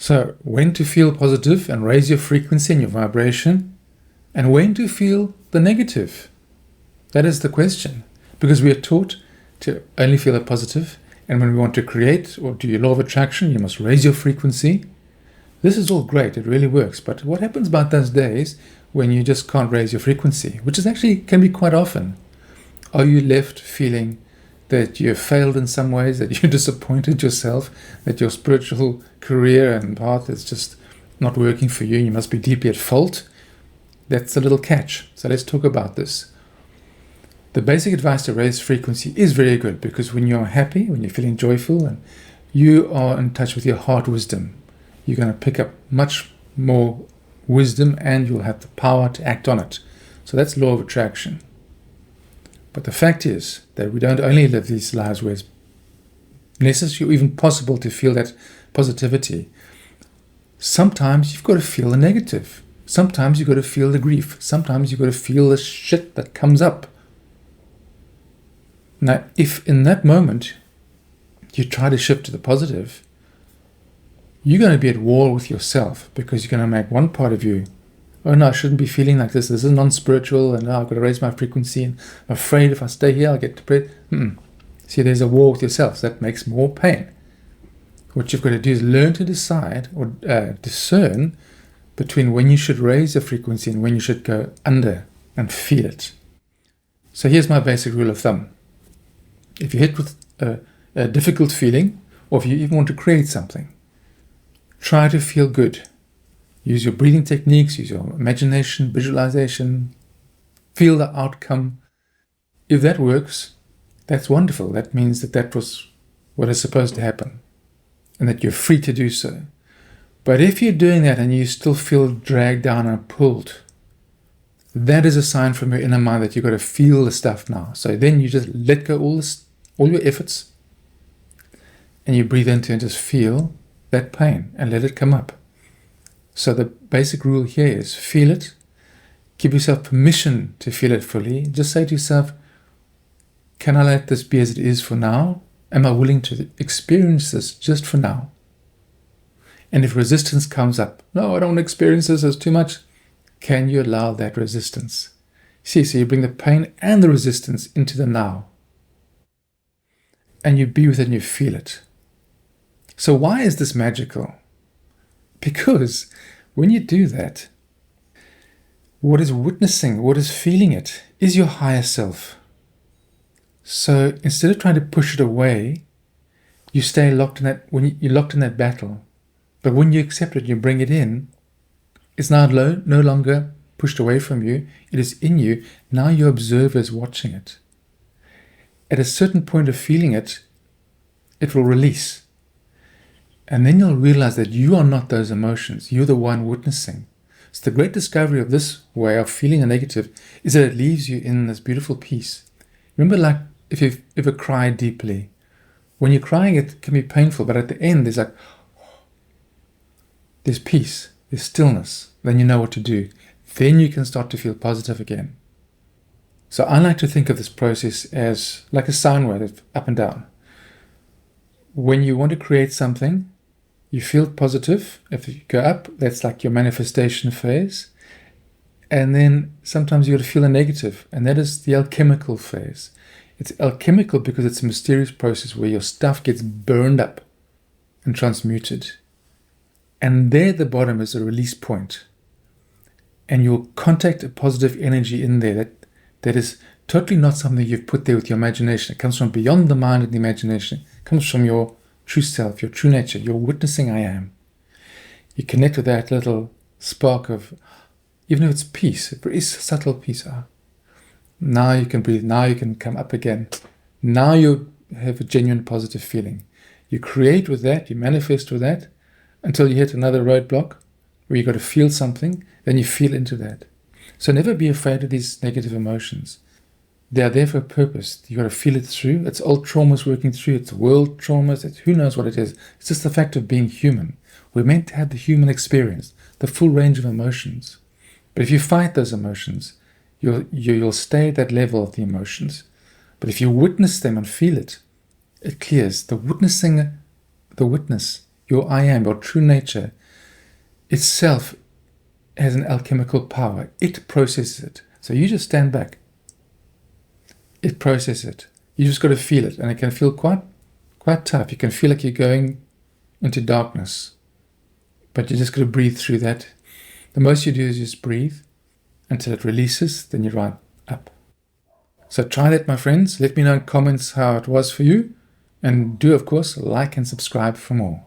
So when to feel positive and raise your frequency and your vibration, and when to feel the negative? That is the question. Because we are taught to only feel a positive, and when we want to create or do your law of attraction, you must raise your frequency. This is all great, it really works, but what happens about those days when you just can't raise your frequency, which is actually can be quite often? Are you left feeling that you have failed in some ways, that you disappointed yourself, that your spiritual career and path is just not working for you, and you must be deeply at fault? That's a little catch. So let's talk about this. The basic advice to raise frequency is very good, because when you're happy, when you're feeling joyful, and you are in touch with your heart wisdom, you're going to pick up much more wisdom and you'll have the power to act on it. So that's law of attraction. But the fact is that we don't only live these lives where it's necessary or even possible to feel that positivity. Sometimes you've got to feel the negative. Sometimes you've got to feel the grief. Sometimes you've got to feel the shit that comes up. Now, if in that moment you try to shift to the positive, you're going to be at war with yourself, because you're going to make one part of you, oh no, I shouldn't be feeling like this. This is non-spiritual, and I've got to raise my frequency, and I'm afraid if I stay here, I'll get depressed. See, there's a war with yourself. So that makes more pain. What you've got to do is learn to decide or discern between when you should raise your frequency and when you should go under and feel it. So here's my basic rule of thumb. If you're hit with a difficult feeling, or if you even want to create something, try to feel good. Use your breathing techniques, use your imagination, visualization, feel the outcome. If that works, that's wonderful. That means that that was what is supposed to happen, and that you're free to do so. But if you're doing that and you still feel dragged down and pulled, that is a sign from your inner mind that you've got to feel the stuff now. So then you just let go all your efforts, and you breathe into and just feel that pain and let it come up. So the basic rule here is feel it, give yourself permission to feel it fully. Just say to yourself, can I let this be as it is for now? Am I willing to experience this just for now? And if resistance comes up, no, I don't want to experience this, it's too much. Can you allow that resistance? See, so you bring the pain and the resistance into the now. And you be with it and you feel it. So why is this magical? Because when you do that, what is witnessing, what is feeling it, is your higher self. So instead of trying to push it away, you stay locked in that, when you're locked in that battle. But when you accept it, you bring it in, it's now no longer pushed away from you, it is in you. Now your observer is watching it. At a certain point of feeling it, it will release. And then you'll realize that you are not those emotions. You're the one witnessing. So the great discovery of this way of feeling a negative is that it leaves you in this beautiful peace. Remember, like if you've ever cried deeply, when you're crying it can be painful, but at the end there's peace, there's stillness. Then you know what to do. Then you can start to feel positive again. So I like to think of this process as like a sine wave, up and down. When you want to create something, you feel positive. If you go up, that's like your manifestation phase. And then sometimes you got to feel a negative, and that is the alchemical phase. It's alchemical because it's a mysterious process where your stuff gets burned up and transmuted. And there at the bottom is a release point. And you'll contact a positive energy in there that is totally not something you've put there with your imagination. It comes from beyond the mind and the imagination. It comes from your true self, your true nature, your witnessing I am. You connect with that little spark of, even if it's peace, a very subtle peace. Now you can breathe, now you can come up again. Now you have a genuine positive feeling. You create with that, you manifest with that, until you hit another roadblock where you've got to feel something, then you feel into that. So never be afraid of these negative emotions. They are there for a purpose. You've got to feel it through. It's old traumas working through. It's world traumas. It's who knows what it is. It's just the fact of being human. We're meant to have the human experience, the full range of emotions. But if you fight those emotions, you'll stay at that level of the emotions. But if you witness them and feel it, it clears. The witness your I am, your true nature itself has an alchemical power. It processes it. So you just stand back. It processes it. You just got to feel it, and it can feel quite tough. You can feel like you're going into darkness, but you just got to breathe through that. The most you do is just breathe until it releases, then you ride up. So try that, my friends. Let me know in comments how it was for you, and do, of course, like and subscribe for more.